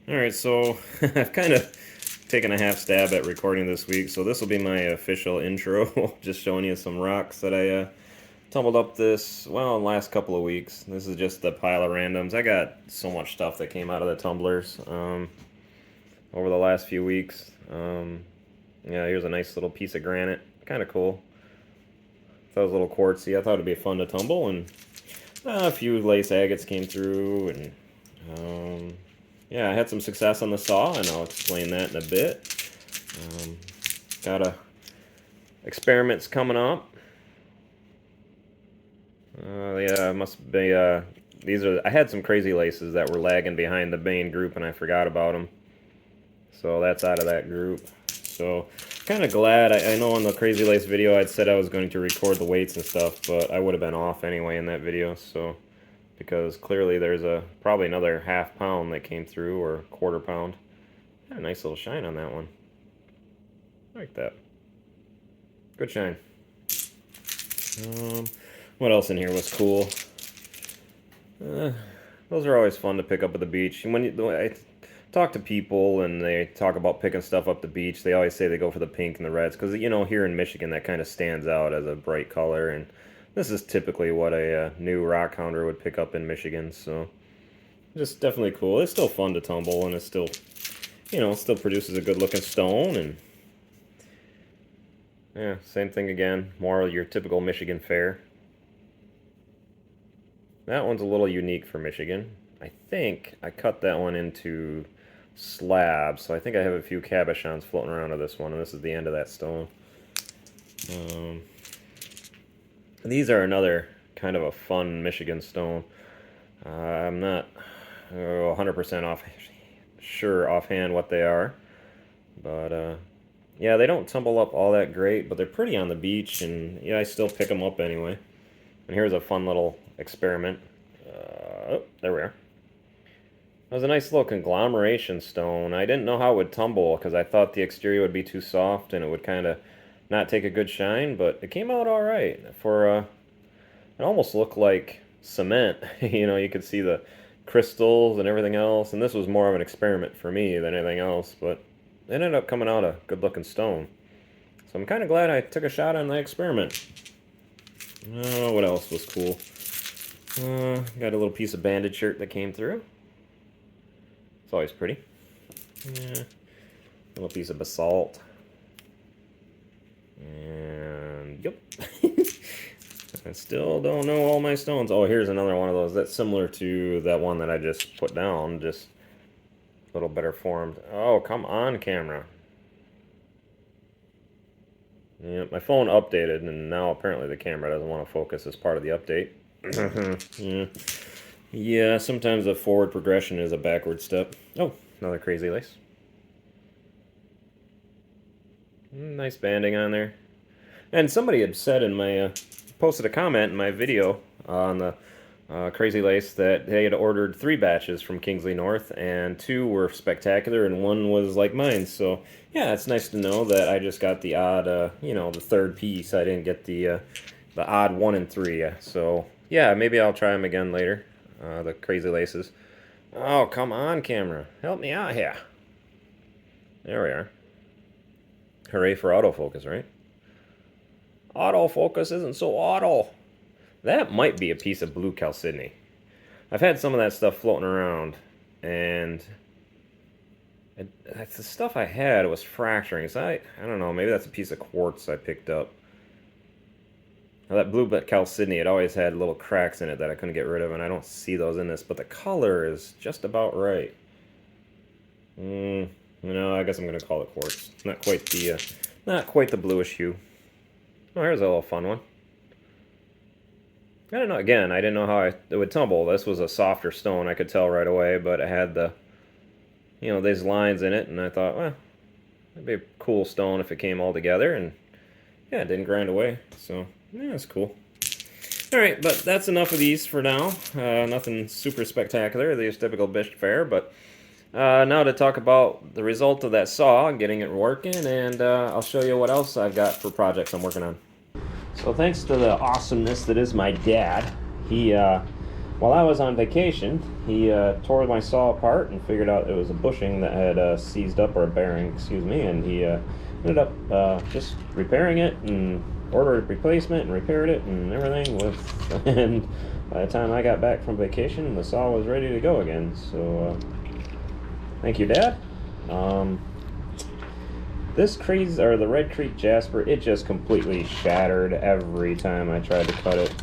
Alright, so I've kind of taken a half stab at recording this week, so this will be my official intro, just showing you some rocks that I tumbled up well, in the last couple of weeks. This is just a pile of randoms. I got so much stuff that came out of the tumblers over the last few weeks. Yeah, here's a nice little piece of granite. Kind of cool. Thought it was a little quartzy. I thought it'd be fun to tumble, and a few lace agates came through, and yeah, I had some success on the saw, and I'll explain that in a bit. Got experiments coming up. Yeah, it must be. These are. I had some crazy laces that were lagging behind the main group, and I forgot about them. So that's out of that group. So kind of glad. I know in the crazy lace video I'd said I was going to record the weights and stuff, but I would have been off anyway in that video. So because clearly there's probably another half pound that came through, or quarter pound. Got a nice little shine on that one. I like that. Good shine. What else in here was cool? Those are always fun to pick up at the beach. And when I talk to people and they talk about picking stuff up the beach, they always say they go for the pink and the reds because, you know, here in Michigan that kind of stands out as a bright color, and this is typically what a new rock hounderer would pick up in Michigan. So just definitely cool. It's still fun to tumble, and it's still, you know, still produces a good looking stone. And yeah, same thing again, more of your typical Michigan fare. That one's a little unique for Michigan. I think I cut that one into slabs, so I think I have a few cabochons floating around to this one, and this is the end of that stone. These are another kind of a fun Michigan stone. I'm not 100% sure offhand what they are, but yeah, they don't tumble up all that great, but they're pretty on the beach, and yeah, I still pick them up anyway. And here's a fun little experiment. Oh, there we are. It was a nice little conglomeration stone. I didn't know how it would tumble because I thought the exterior would be too soft and it would kind of not take a good shine, but it came out all right. It almost looked like cement. You know, you could see the crystals and everything else, and this was more of an experiment for me than anything else, but it ended up coming out a good-looking stone. So I'm kind of glad I took a shot on that experiment. What else was cool? Got a little piece of banded shirt that came through. It's always pretty. Yeah. A little piece of basalt. And yep. I still don't know all my stones. Oh, here's another one of those. That's similar to that one that I just put down, just a little better formed. Oh, come on, camera. Yeah, my phone updated, and now apparently the camera doesn't want to focus as part of the update. Yeah. Yeah, sometimes a forward progression is a backward step. Oh, another crazy lace. Nice banding on there. And somebody had said in my, posted a comment in my video on the crazy lace that they had ordered 3 batches from Kingsley North, and 2 were spectacular, and 1 was like mine. So yeah, it's nice to know that I just got the odd, you know, the 3rd piece. I didn't get the odd 1 and 3. So yeah, maybe I'll try them again later. The crazy laces. Oh, come on, camera. Help me out here. There we are. Hooray for autofocus, right? Autofocus isn't so auto. That might be a piece of blue chalcedony. I've had some of that stuff floating around, and the stuff I had was fracturing. So I don't know, maybe that's a piece of quartz I picked up. Now that blue chalcedony, it always had little cracks in it that I couldn't get rid of, and I don't see those in this, but the color is just about right. No, I guess I'm gonna call it quartz. Not quite the bluish hue. Oh, here's a little fun one. I don't know. Again, I didn't know how it would tumble. This was a softer stone, I could tell right away, but it had these lines in it, and I thought, well, it'd be a cool stone if it came all together, and yeah, it didn't grind away. So yeah, it's cool. All right, but that's enough of these for now. Nothing super spectacular. They're just typical Bish fare, but now to talk about the result of that saw and getting it working, and I'll show you what else I've got for projects I'm working on. So thanks to the awesomeness that is my dad, he while I was on vacation, he tore my saw apart and figured out it was a bushing that had seized up, or a bearing, excuse me, and he ended up just repairing it and ordered a replacement and repaired it and everything with, and by the time I got back from vacation, the saw was ready to go again. So thank you, Dad. This crazy, or the Red Creek Jasper, it just completely shattered every time I tried to cut it.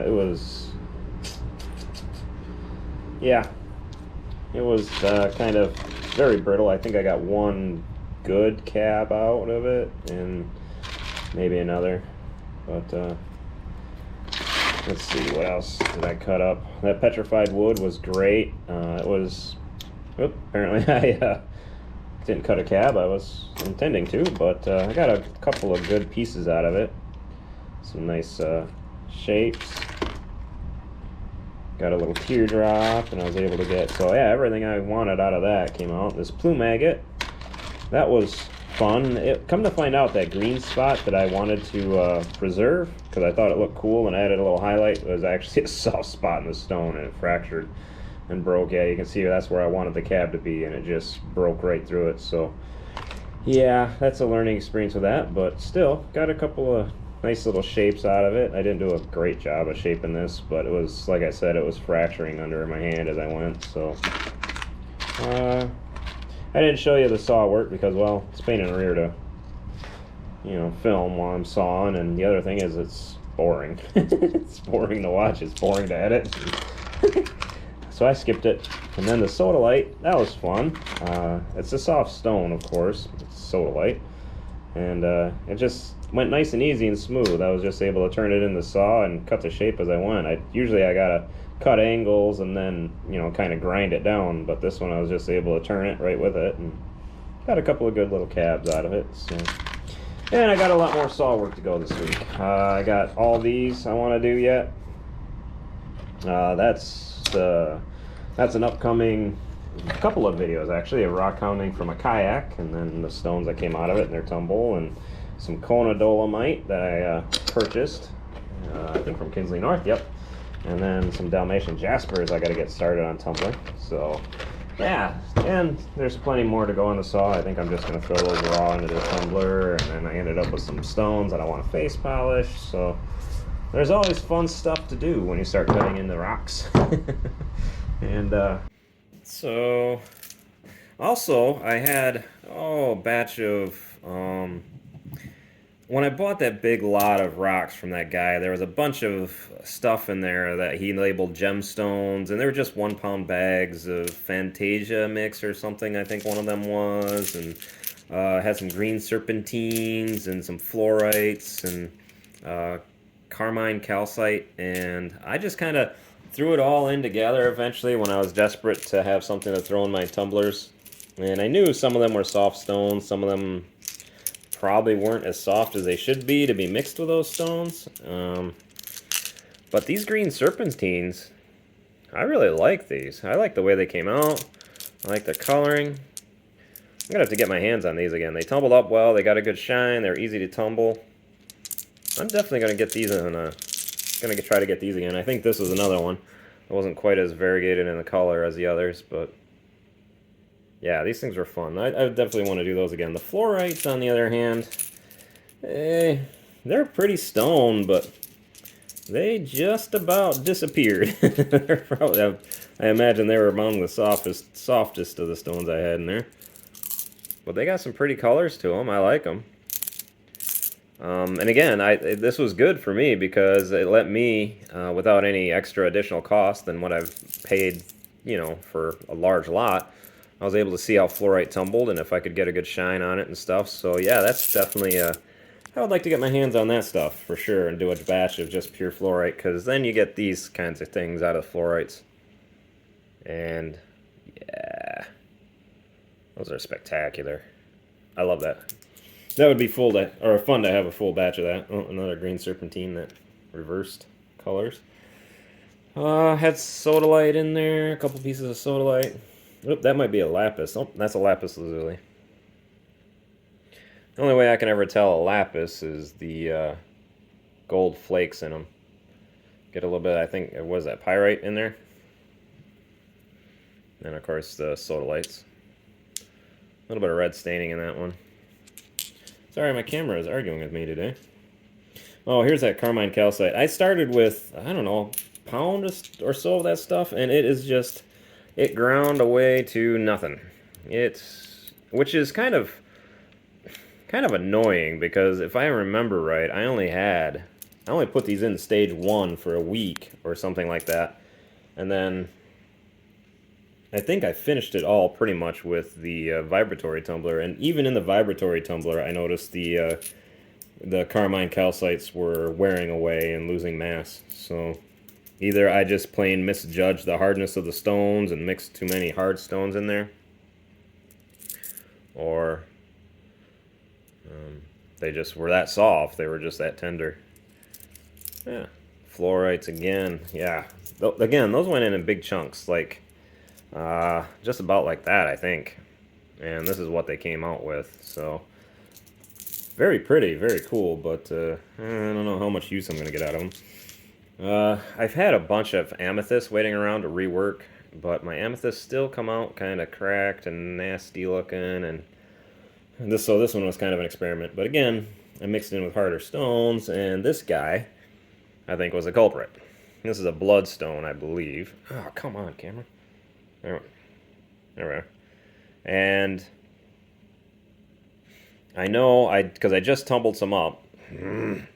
It was, yeah, it was kind of very brittle. I think I got one good cab out of it, and maybe another. But let's see, what else did I cut up? That petrified wood was great. It was, apparently I didn't cut a cab. I was intending to, but I got a couple of good pieces out of it. Some nice shapes. Got a little teardrop, and I was able to get, so yeah, everything I wanted out of that came out. This plume agate, that was fun. Come to find out, that green spot that I wanted to preserve, because I thought it looked cool and added a little highlight, was actually a soft spot in the stone, and it fractured and broke. Yeah, you can see that's where I wanted the cab to be, and it just broke right through it. So yeah, that's a learning experience with that, but still got a couple of nice little shapes out of it. I didn't do a great job of shaping this, but it was, like I said, it was fracturing under my hand as I went. So I didn't show you the saw work because, well, it's pain in the rear to, you know, film while I'm sawing, and the other thing is it's boring. It's boring to watch, it's boring to edit. So I skipped it. And then the sodalite, that was fun. It's a soft stone, of course. It's sodalite. And it just went nice and easy and smooth. I was just able to turn it in the saw and cut the shape as I went. Usually I gotta cut angles and then, you know, kind of grind it down. But this one I was just able to turn it right with it, and got a couple of good little cabs out of it. So. And I got a lot more saw work to go this week. I got all these I want to do yet. That's an upcoming couple of videos, actually, of rock hounding from a kayak, and then the stones that came out of it and their tumble, and some Kona dolomite that I purchased, I think from Kinsley North, yep, and then some Dalmatian jaspers I got to get started on tumbling. So yeah, and there's plenty more to go on the saw. I think I'm just going to throw those raw into the tumbler, and then I ended up with some stones that I want to face polish. So there's always fun stuff to do when you start cutting in the rocks. And so also I had a batch of when I bought that big lot of rocks from that guy, there was a bunch of stuff in there that he labeled gemstones, and they were just 1 pound bags of Fantasia mix or something, I think one of them was, and had some green serpentines and some fluorites and carmine calcite, and I just kind of threw it all in together eventually when I was desperate to have something to throw in my tumblers. And I knew some of them were soft stones, some of them probably weren't as soft as they should be to be mixed with those stones. But these green serpentines, I really like these. I like the way they came out. I like the coloring. I'm gonna have to get my hands on these again. They tumbled up well, they got a good shine, they're easy to tumble. I'm definitely gonna get these in gonna try to get these again. I think this was another one. It wasn't quite as variegated in the color as the others, but yeah, these things were fun. I definitely want to do those again. The fluorites, on the other hand, they're pretty stone, but they just about disappeared. They're probably, I imagine they were among the softest of the stones I had in there. But they got some pretty colors to them. I like them. And again, this was good for me because it let me, without any extra additional cost than what I've paid, you know, for a large lot, I was able to see how fluorite tumbled and if I could get a good shine on it and stuff. So yeah, that's definitely, I would like to get my hands on that stuff for sure and do a batch of just pure fluorite, because then you get these kinds of things out of fluorites. And yeah, those are spectacular. I love that. That would be fun to have a full batch of that. Oh, another green serpentine that reversed colors. Had sodalite in there, a couple pieces of sodalite. Oop, that might be a lapis. Oh, that's a lapis lazuli. The only way I can ever tell a lapis is the gold flakes in them. Get a little bit, I think, was that pyrite in there? And of course the soda lights. A little bit of red staining in that one. Sorry, my camera is arguing with me today. Oh, here's that carmine calcite. I started with, I don't know, a pound or so of that stuff, and it is just, it ground away to nothing. Which is kind of annoying, because if I remember right, I only put these in stage 1 for a week or something like that, and then I think I finished it all pretty much with the vibratory tumbler, and even in the vibratory tumbler, I noticed the carmine calcites were wearing away and losing mass. So either I just plain misjudged the hardness of the stones and mixed too many hard stones in there, or they just were that soft, they were just that tender. Yeah, fluorites again. Yeah, again, those went in big chunks, like just about like that, I think. And this is what they came out with. So very pretty, very cool, but I don't know how much use I'm going to get out of them. I've had a bunch of amethysts waiting around to rework, but my amethysts still come out kind of cracked and nasty looking, and so this one was kind of an experiment. But again, I mixed it in with harder stones, and this guy, I think, was a culprit. This is a bloodstone, I believe. Oh, come on, camera. There we are. And I know, because I just tumbled some up. I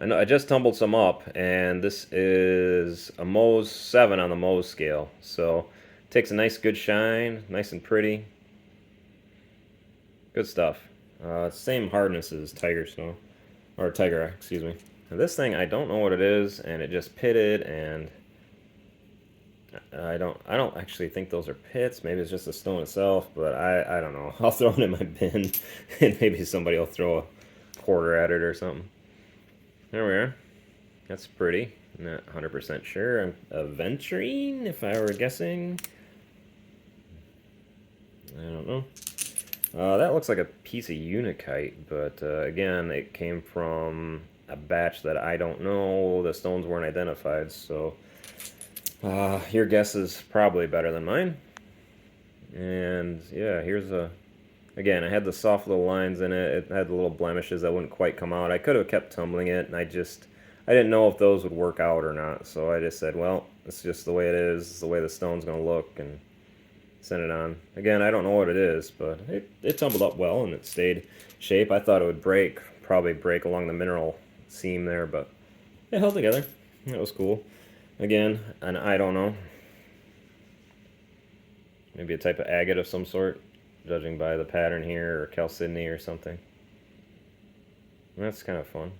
know I just tumbled some up, and this is a Mohs 7 on the Mohs scale. So it takes a nice good shine, nice and pretty. Good stuff. Same hardness as Tiger Stone, or Tiger, excuse me. Now this thing, I don't know what it is, and it just pitted, and I don't actually think those are pits. Maybe it's just the stone itself, but I don't know. I'll throw it in my bin, and maybe somebody will throw a quarter at it or something. There we are. That's pretty. Not 100% sure. I'm aventurine, if I were guessing. I don't know. That looks like a piece of unikite, but again, it came from a batch that I don't know. The stones weren't identified, so your guess is probably better than mine. And yeah, here's again, I had the soft little lines in it. It had the little blemishes that wouldn't quite come out. I could have kept tumbling it, and I didn't know if those would work out or not, so I just said, well, it's just the way it is. It's the way the stone's going to look, and sent it on. Again, I don't know what it is, but it tumbled up well, and it stayed shape. I thought it would probably break along the mineral seam there, but it held together. That was cool. Again, and I don't know. Maybe a type of agate of some sort, judging by the pattern here, or chalcedony or something. That's kind of fun.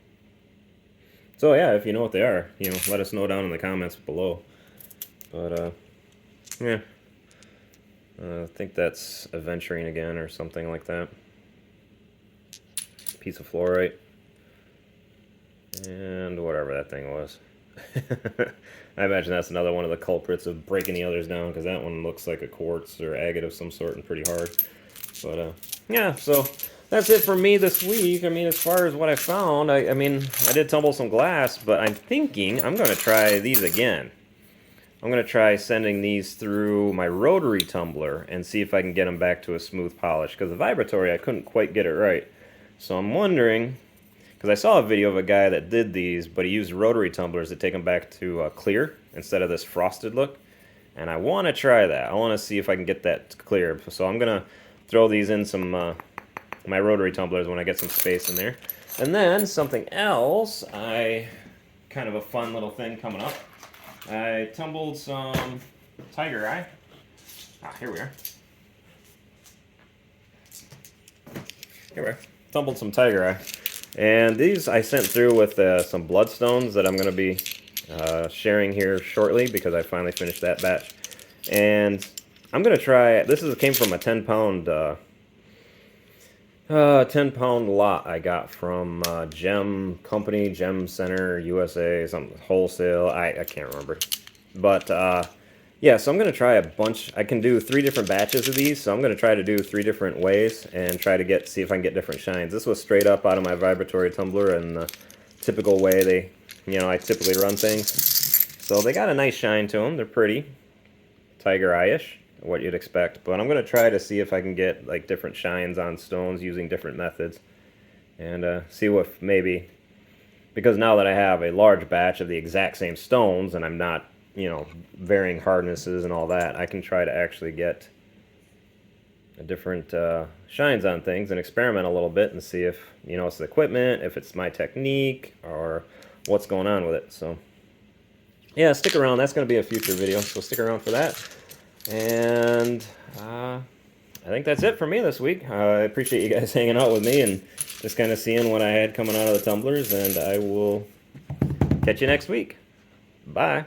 So yeah, if you know what they are, let us know down in the comments below. But yeah. I think that's aventurine again, or something like that. Piece of fluorite. And whatever that thing was. I imagine that's another one of the culprits of breaking the others down, because that one looks like a quartz or agate of some sort and pretty hard. But yeah, so that's it for me this week. I mean, as far as what I found, I mean, I did tumble some glass, but I'm thinking I'm going to try these again. I'm going to try sending these through my rotary tumbler and see if I can get them back to a smooth polish, because the vibratory, I couldn't quite get it right. So I'm wondering, because I saw a video of a guy that did these, but he used rotary tumblers to take them back to clear instead of this frosted look. And I want to try that. I want to see if I can get that clear. So I'm going to throw these in some my rotary tumblers when I get some space in there. And then something else, kind of a fun little thing coming up. I tumbled some tiger eye. Here we are. Here we are. Tumbled some tiger eye. And these I sent through with some bloodstones that I'm going to be sharing here shortly, because I finally finished that batch. And I'm going to try, came from a 10-pound 10-pound lot I got from Gem Company, Gem Center, USA, something wholesale. I can't remember. But yeah, so I'm going to try a bunch. I can do 3 different batches of these, so I'm going to try to do 3 different ways and try to see if I can get different shines. This was straight up out of my vibratory tumbler and the typical way I typically run things. So they got a nice shine to them. They're pretty. tiger eye-ish, what you'd expect. But I'm going to try to see if I can get like different shines on stones using different methods, and see what maybe, because now that I have a large batch of the exact same stones and I'm not, varying hardnesses and all that, I can try to actually get different shines on things and experiment a little bit and see if, it's the equipment, if it's my technique, or what's going on with it. So yeah, stick around. That's going to be a future video, so stick around for that. And I think that's it for me this week. I appreciate you guys hanging out with me and just kind of seeing what I had coming out of the tumblers, and I will catch you next week. Bye.